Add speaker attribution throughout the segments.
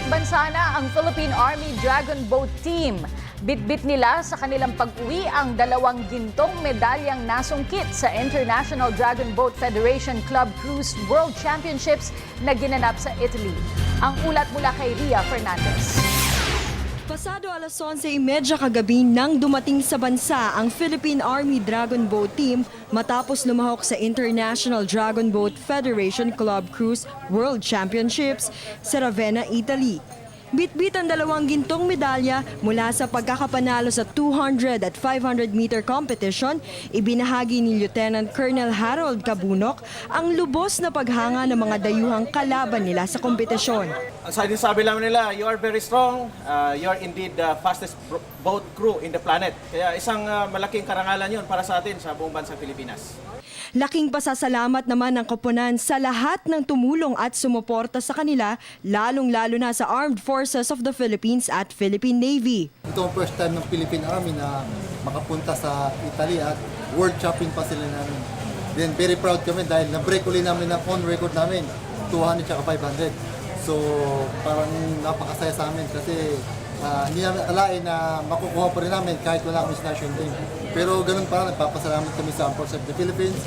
Speaker 1: bansa na ang Philippine Army Dragon Boat Team. Bitbit nila sa kanilang pag-uwi ang 2 gintong medalyang nasungkit sa International Dragon Boat Federation Club Cruise World Championships na ginanap sa Italy. Ang ulat mula kay Ria Fernandez.
Speaker 2: Pasado alas 11:30 kagabi nang dumating sa bansa ang Philippine Army Dragon Boat Team matapos lumahok sa International Dragon Boat Federation Club Cruise World Championships sa Ravenna, Italy. Bitbit ang 2 gintong medalya mula sa pagkakapanalo sa 200 at 500 meter competition. Ibinahagi ni Lieutenant Colonel Harold Cabunok ang lubos na paghanga ng mga dayuhang kalaban nila sa kompetisyon.
Speaker 3: Ang sabi lang nila, you are very strong, you are indeed the fastest boat crew in the planet. Kaya isang malaking karangalan yun para sa atin sa buong bansang Pilipinas.
Speaker 2: Laking pasasalamat naman ng koponan sa lahat ng tumulong at sumuporta sa kanila, lalong-lalo na sa Armed Forces of the Philippines at Philippine Navy.
Speaker 4: Ito ang first time ng Philippine Army na makapunta sa Italy at world champion pa sila namin. Then very proud kami dahil na-break ulit namin ang on record namin, 200 at 500. So parang napakasaya sa amin kasi hindi namin alain na makukuha pa rin namin kahit wala kami sa national team. Pero ganun pa, nagpapasalamat kami sa Armed Forces of the Philippines,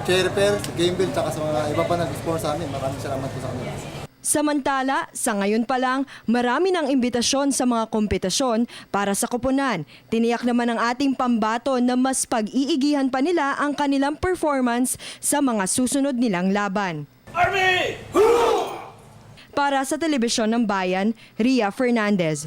Speaker 4: Chairper, Gameville, at sa mga iba pa nag-sponsor sa amin. Maraming salamat po sa kanila.
Speaker 2: Samantala, sa ngayon pa lang, marami ng imbitasyon sa mga kompetisyon para sa koponan. Tiniyak naman ng ating pambato na mas pag-iigihan pa nila ang kanilang performance sa mga susunod nilang laban.
Speaker 3: Army!
Speaker 2: Para sa Telebisyon ng Bayan, Ria Fernandez.